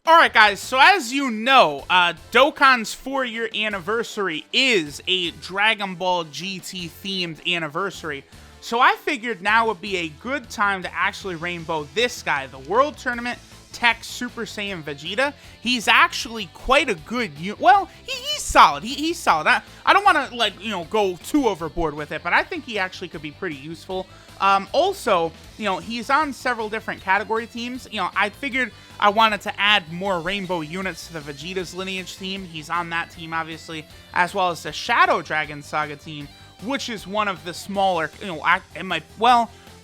Alright guys, so as you know, Dokkan's 4-year anniversary is a Dragon Ball GT themed anniversary, so I figured now would be a good time to actually rainbow this guy, the World Tournament TEQ Super Saiyan Vegeta. He's actually quite a good well, he's solid. He's solid. I don't want to, go too overboard with it, but I think he actually could be pretty useful. Also, he's on several different category teams. I figured I wanted to add more rainbow units to the Vegeta's lineage team. He's on that team, obviously, as well as the Shadow Dragon Saga team, which is one of the smaller,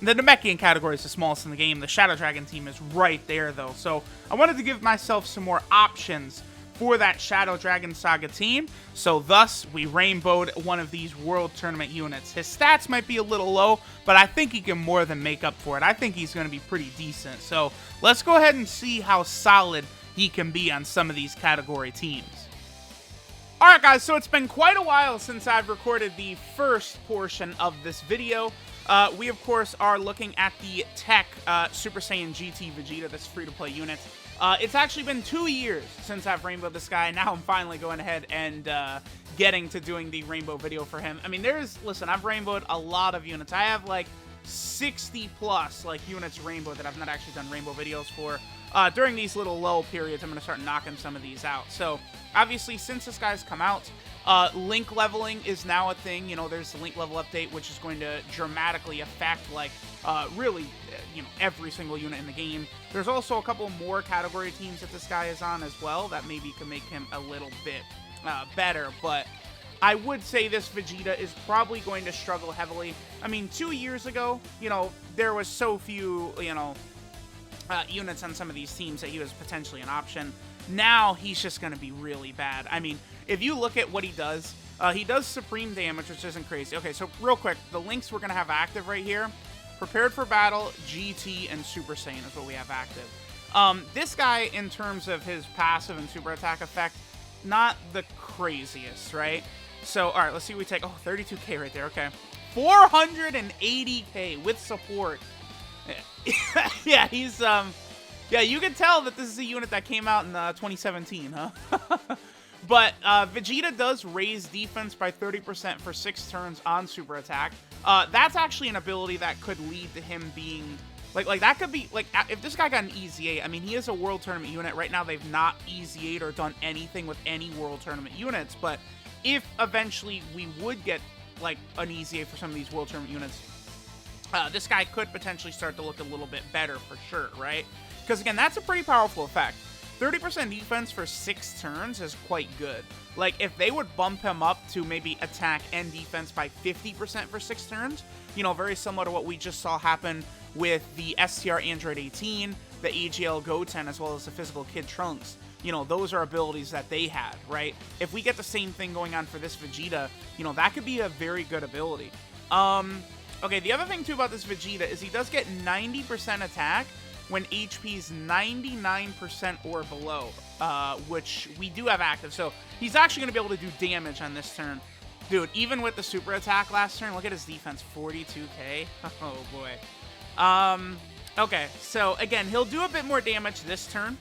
the Namekian category is the smallest in the game. The Shadow Dragon team is right there, though. So I wanted to give myself some more options for that Shadow Dragon Saga team. So thus, we rainbowed one of these World Tournament units. His stats might be a little low, but I think he can more than make up for it. I think he's going to be pretty decent. So let's go ahead and see how solid he can be on some of these category teams. Alright guys, so it's been quite a while since I've recorded the first portion of this video. We, of course, are looking at the TEQ Super Saiyan GT Vegeta, this free-to-play unit. It's actually been 2 years since I've rainbowed this guy. Now I'm finally going ahead and getting to doing the rainbow video for him. I mean, listen, I've rainbowed a lot of units. I have like 60 plus units rainbow that I've not actually done rainbow videos for. During these little lull periods, I'm going to start knocking some of these out. So, obviously, since this guy's come out, link leveling is now a thing. There's the link level update, which is going to dramatically affect, really, every single unit in the game. There's also a couple more category teams that this guy is on as well that maybe could make him a little bit better, but I would say this Vegeta is probably going to struggle heavily. I mean, 2 years ago, there was so few, units on some of these teams that he was potentially an option. Now, he's just going to be really bad. I mean, if you look at what he does supreme damage, which isn't crazy. Okay, so real quick, the links we're going to have active right here. Prepared for Battle, GT, and Super Saiyan is what we have active. This guy, in terms of his passive and super attack effect, not the craziest, right? So, alright, let's see what we take. Oh, 32k right there, okay. 480k with support. Yeah, he's, yeah, you can tell that this is a unit that came out in 2017, huh? But Vegeta does raise defense by 30% for 6 turns on super attack. That's actually an ability that could lead to him being, that could be, if this guy got an Easy 8, I mean, he is a World Tournament unit. Right now, they've not Easy 8 or done anything with any World Tournament units, but if eventually we would get, an Easy 8 for some of these World Tournament units, this guy could potentially start to look a little bit better for sure, right? Because, again, that's a pretty powerful effect. 30% defense for 6 turns is quite good. If they would bump him up to maybe attack and defense by 50% for 6 turns, very similar to what we just saw happen with the STR Android 18, the AGL Goten, as well as the Physical Kid Trunks. Those are abilities that they had, right? If we get the same thing going on for this Vegeta, that could be a very good ability. Okay, the other thing, too, about this Vegeta is he does get 90% attack when HP's 99% or below, which we do have active. So he's actually going to be able to do damage on this turn. Dude, even with the super attack last turn, look at his defense, 42k. Oh, boy. Okay, so again, he'll do a bit more damage this turn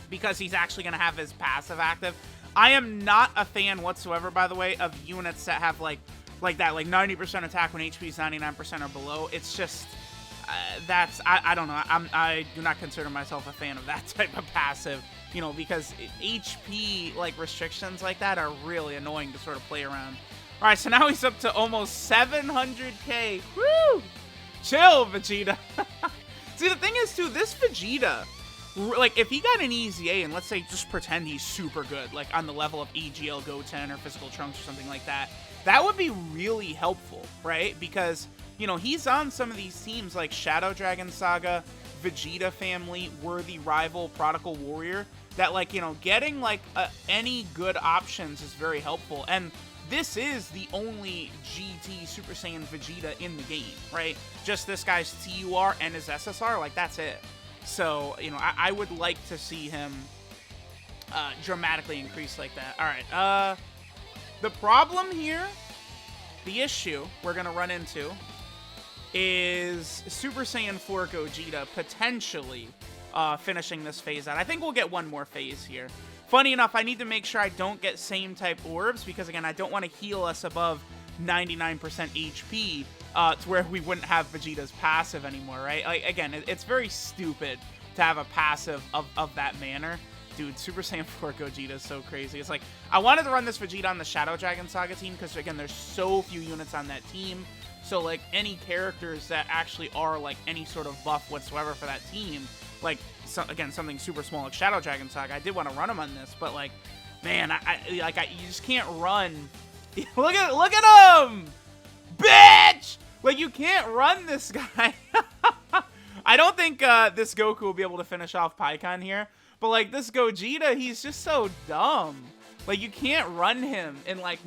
because he's actually going to have his passive active. I am not a fan whatsoever, by the way, of units that have, like that, 90% attack when HP's 99% or below. It's just... I don't know. I do not consider myself a fan of that type of passive, because HP, restrictions like that are really annoying to sort of play around. All right, so now he's up to almost 700k. Woo! Chill, Vegeta. See, the thing is, too, this Vegeta, if he got an Easy A, and let's say just pretend he's super good, on the level of AGL Goten or Physical Trunks or something like that, that would be really helpful, right? Because... he's on some of these teams like Shadow Dragon Saga, Vegeta Family, Worthy Rival, Prodigal Warrior, that, getting, any good options is very helpful. And this is the only GT Super Saiyan Vegeta in the game, right? Just this guy's TUR and his SSR, that's it. So, I would like to see him dramatically increase like that. All right, the problem here, the issue we're going to run into is Super Saiyan 4 Gogeta potentially finishing this phase out. I think we'll get one more phase here. Funny enough, I need to make sure I don't get same type orbs because, again, I don't want to heal us above 99% HP to where we wouldn't have Vegeta's passive anymore, right? Like, again, it's very stupid to have a passive of that manner. Dude, Super Saiyan 4 Gogeta is so crazy. It's like, I wanted to run this Vegeta on the Shadow Dragon Saga team because, again, there's so few units on that team. So, like, any characters that actually are, like, any sort of buff whatsoever for that team, like, again, something super small like Shadow Dragon Saga, I did want to run him on this, but, like, man, you just can't run. Look at him! Bitch! Like, you can't run this guy. I don't think this Goku will be able to finish off Pikkon here. But, like, this Gogeta, he's just so dumb. Like, you can't run him in, like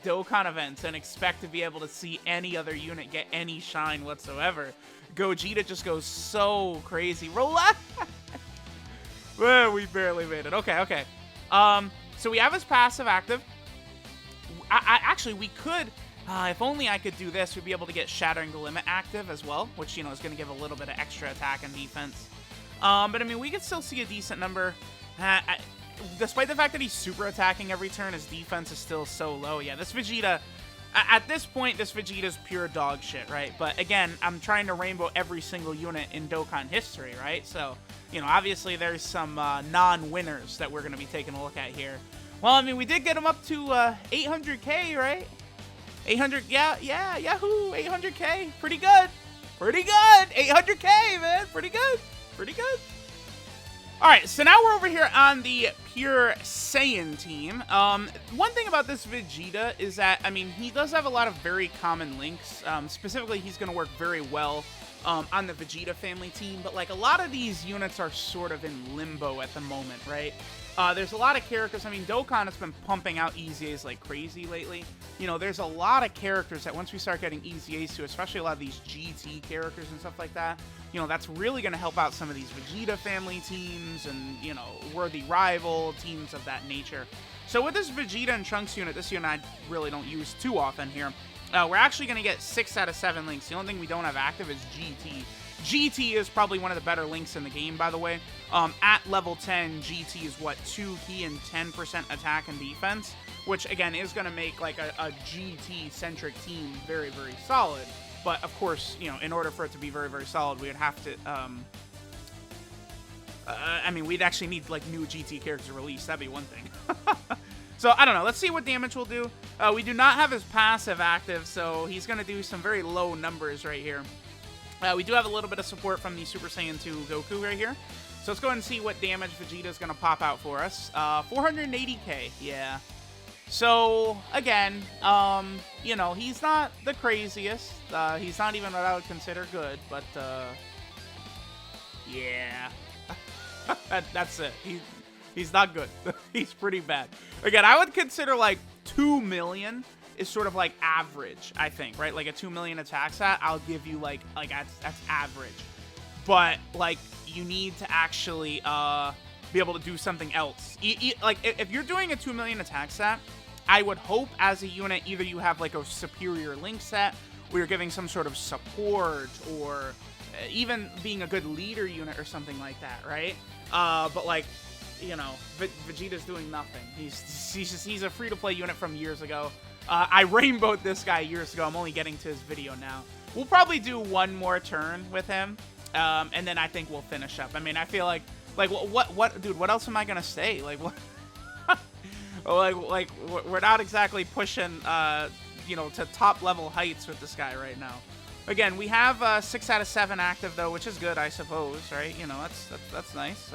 Dokkan events and expect to be able to see any other unit get any shine whatsoever. Gogeta just goes so crazy. Relax! Well, we barely made it. Okay. So we have his passive active. Actually, we could... if only I could do this, we'd be able to get Shattering the Limit active as well, which, you know, is going to give a little bit of extra attack and defense. But, I mean, we could still see a decent number. Despite the fact that he's super attacking every turn, his defense is still so low. Yeah, this Vegeta, at this point, this Vegeta's pure dog shit, right? But, again, I'm trying to rainbow every single unit in Dokkan history, right? So, you know, obviously there's some non-winners that we're going to be taking a look at here. Well, I mean, we did get him up to 800k, right? 800, yeah, yahoo, 800k, pretty good, 800k, man, pretty good. All right, so now we're over here on the Pure Saiyan team. One thing about this Vegeta is that, I mean, he does have a lot of very common links. Specifically, he's going to work very well on the Vegeta family team, but, like, a lot of these units are sort of in limbo at the moment, right? There's a lot of characters. I mean, Dokkan has been pumping out EZAs like crazy lately. You know, there's a lot of characters that once we start getting EZAs to, especially a lot of these GT characters and stuff like that, you know, that's really going to help out some of these Vegeta family teams and, you know, worthy rival teams of that nature. So with this Vegeta and Trunks unit, this unit I really don't use too often here, we're actually going to get 6 out of 7 links. The only thing we don't have active is GT. GT is probably one of the better links in the game, by the way. At level 10, GT is, what, 2 key and 10% attack and defense, which, again, is going to make, like, a GT-centric team very, very solid. But, of course, you know, in order for it to be very, very solid, we would have to, I mean, we'd actually need, like, new GT characters released. That'd be one thing. So, I don't know. Let's see what damage we'll do. We do not have his passive active, so he's going to do some very low numbers right here. We do have a little bit of support from the Super Saiyan 2 Goku right here. So let's go ahead and see what damage Vegeta's going to pop out for us. 480k, yeah. So, again, you know, he's not the craziest. He's not even what I would consider good, but, yeah. That's it. He's not good. He's pretty bad. Again, I would consider, like, 2 million is sort of like average, I think, right? Like a 2 million attack stat, I'll give you like that's average. But like you need to actually be able to do something else. Like if you're doing a 2 million attack stat, I would hope as a unit either you have like a superior link set where you're giving some sort of support or even being a good leader unit or something like that, right? But like, you know, Vegeta's doing nothing. He's a free-to-play unit from years ago. I rainbowed this guy years ago. I'm only getting to his video now. We'll probably do one more turn with him, and then I think we'll finish up. I mean, I feel like what, dude? What else am I gonna say? Like, what? like, we're not exactly pushing, you know, to top level heights with this guy right now. Again, we have 6 out of 7 active though, which is good, I suppose, right? You know, that's nice.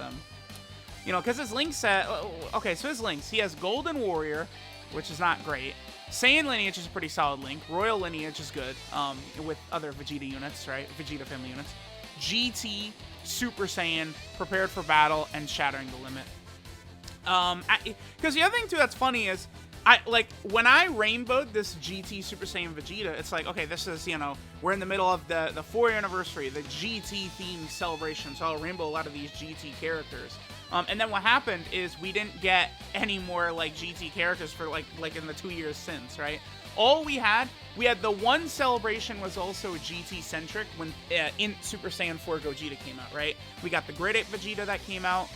You know, because his link set. Okay, so his links. He has Golden Warrior, which is not great. Saiyan Lineage is a pretty solid link. Royal Lineage is good, with other Vegeta units, right? Vegeta family units. GT, Super Saiyan, Prepared for Battle, and Shattering the Limit. Because the other thing, too, that's funny is, when I rainbowed this GT Super Saiyan Vegeta, it's like, okay, this is, you know, we're in the middle of the 4th anniversary, the GT-themed celebration, so I'll rainbow a lot of these GT characters. And then what happened is we didn't get any more, like, GT characters for, like in the 2 years since, right? all we had the one celebration was also GT-centric when in Super Saiyan 4 Gogeta came out, right? We got the Grid 8 Vegeta that came out.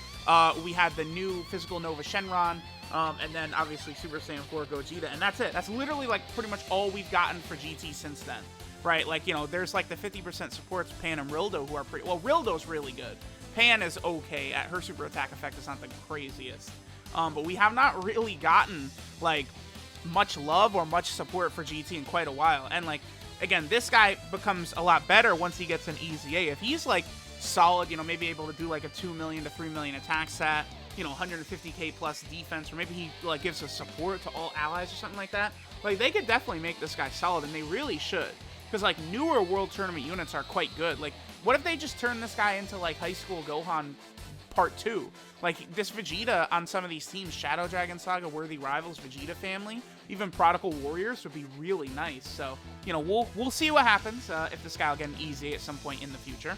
We had the new Physical Nova Shenron, and then obviously Super Saiyan 4 Gogeta, and that's it. That's literally like pretty much all we've gotten for GT since then, right? Like, you know, there's like the 50% supports, Pan and Rildo, who are pretty, well, Rildo's really good. Pan is okay. Her super attack effect is not the craziest. But we have not really gotten, like, much love or much support for GT in quite a while. And, like, again, this guy becomes a lot better once he gets an EZA. If he's, like, solid, you know, maybe able to do, like, a 2 million to 3 million attack stat, you know, 150k plus defense, or maybe he, like, gives a support to all allies or something like that, like, they could definitely make this guy solid, and they really should. Because, like, newer World Tournament units are quite good. Like, what if they just turn this guy into, like, High School Gohan Part 2? Like, this Vegeta on some of these teams, Shadow Dragon Saga, Worthy Rivals, Vegeta Family, even Prodigal Warriors would be really nice. So, you know, we'll see what happens if this guy will get an easy at some point in the future.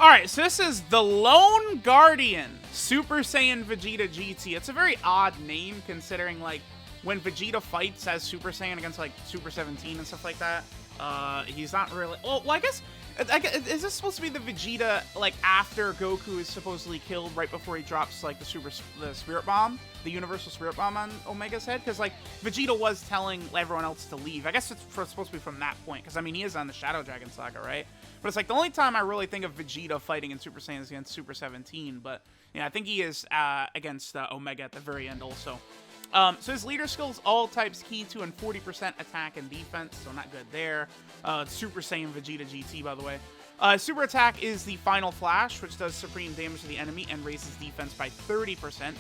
Alright, so this is the Lone Guardian Super Saiyan Vegeta GT. It's a very odd name considering, like, when Vegeta fights as Super Saiyan against, like, Super 17 and stuff like that, he's not really... Well, I guess... Is this supposed to be the Vegeta, like, after Goku is supposedly killed right before he drops, like, the Spirit Bomb? The Universal Spirit Bomb on Omega's head? Because, like, Vegeta was telling everyone else to leave. I guess it's supposed to be from that point, because, I mean, he is on the Shadow Dragon Saga, right? But it's, like, the only time I really think of Vegeta fighting in Super Saiyan is against Super 17, but, yeah, I think he is against Omega at the very end also. So his leader skills, all types key to and 40% attack and defense, so not good there. Super Saiyan Vegeta GT, by the way. Super attack is the Final Flash, which does supreme damage to the enemy and raises defense by 30%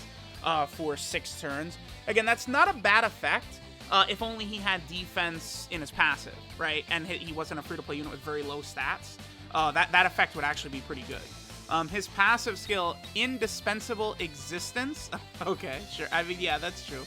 for 6 turns. Again, that's not a bad effect if only he had defense in his passive, right? And he wasn't a free-to-play unit with very low stats. That effect would actually be pretty good. His passive skill, Indispensable Existence. Okay, sure. I mean, yeah, that's true.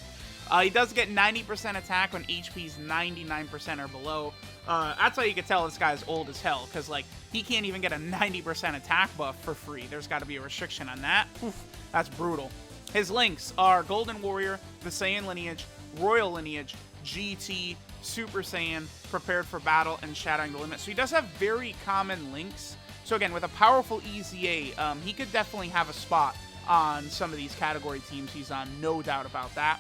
He does get 90% attack when HP's 99% or below. That's how you can tell this guy's old as hell, because, like, he can't even get a 90% attack buff for free. There's got to be a restriction on that. Oof, that's brutal. His links are Golden Warrior, the Saiyan Lineage, Royal Lineage, GT, Super Saiyan, Prepared for Battle, and Shattering the Limit. So he does have very common links. So again, with a powerful EZA, he could definitely have a spot on some of these category teams he's on, no doubt about that.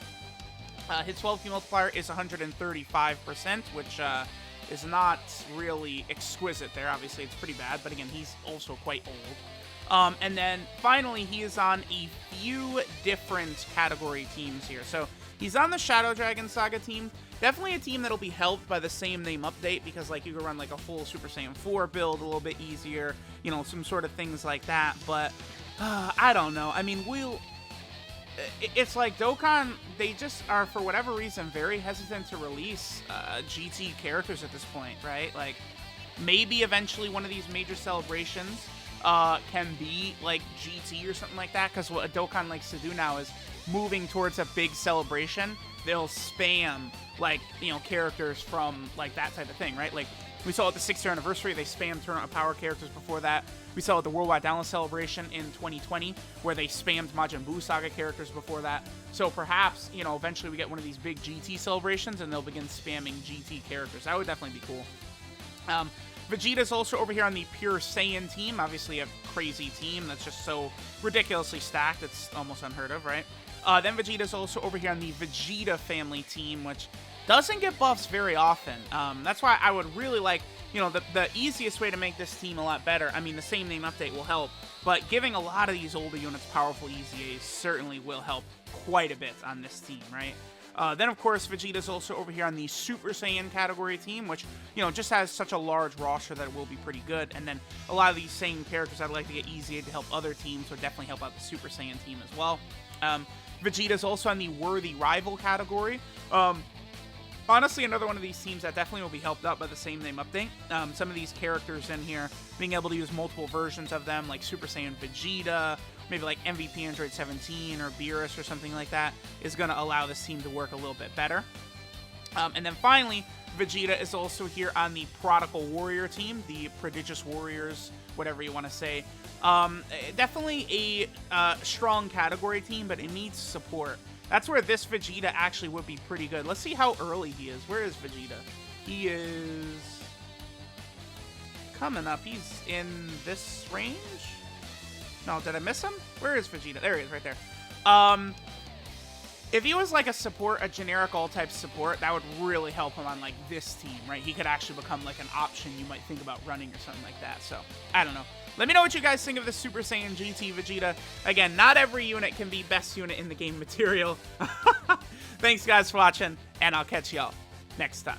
His 12K multiplier is 135%, which is not really exquisite there. Obviously, it's pretty bad, but again, he's also quite old. And then finally, he is on a few different category teams here. So he's on the Shadow Dragon Saga team. Definitely a team that'll be helped by the same name update, because, like, you can run, like, a full Super Saiyan 4 build a little bit easier, you know, some sort of things like that. But I don't know. I mean, it's like Dokkan, they just are, for whatever reason, very hesitant to release GT characters at this point, right? Like, maybe eventually one of these major celebrations can be, like, GT or something like that, because what Dokkan likes to do now is moving towards a big celebration, they'll spam, like, you know, characters from, like, that type of thing, right? Like, we saw at the 6th year anniversary, they spammed Tournament of Power characters before that. We saw at the Worldwide Download Celebration in 2020, where they spammed Majin Buu Saga characters before that. So perhaps, you know, eventually we get one of these big GT celebrations, and they'll begin spamming GT characters. That would definitely be cool. Vegeta's also over here on the Pure Saiyan team. Obviously a crazy team that's just so ridiculously stacked, it's almost unheard of, right? Then Vegeta's also over here on the Vegeta family team, which doesn't get buffs very often. That's why I would really like, you know, the easiest way to make this team a lot better. I mean, the same name update will help, but giving a lot of these older units powerful EZAs certainly will help quite a bit on this team, right? Then, of course, Vegeta's also over here on the Super Saiyan category team, which, you know, just has such a large roster that it will be pretty good. And then a lot of these same characters I'd like to get EZA to help other teams would definitely help out the Super Saiyan team as well. Vegeta's also on the Worthy Rival category. Honestly, another one of these teams that definitely will be helped out by the same name update. Some of these characters in here, being able to use multiple versions of them, like Super Saiyan Vegeta, maybe like MVP Android 17 or Beerus or something like that, is going to allow this team to work a little bit better. And then finally, Vegeta is also here on the Prodigal Warrior team, the Prodigious Warriors, whatever you want to say. Definitely a strong category team, but it needs support. That's where this Vegeta actually would be pretty good. Let's see how early he is. Where is Vegeta? He is coming up. He's in this range? No, did I miss him? Where is Vegeta? There he is, right there. If he was like a support, a generic all-type support, that would really help him on like this team, right? He could actually become like an option you might think about running or something like that. So, I don't know. Let me know what you guys think of the Super Saiyan GT Vegeta. Again, not every unit can be best unit in the game material. Thanks guys for watching, and I'll catch y'all next time.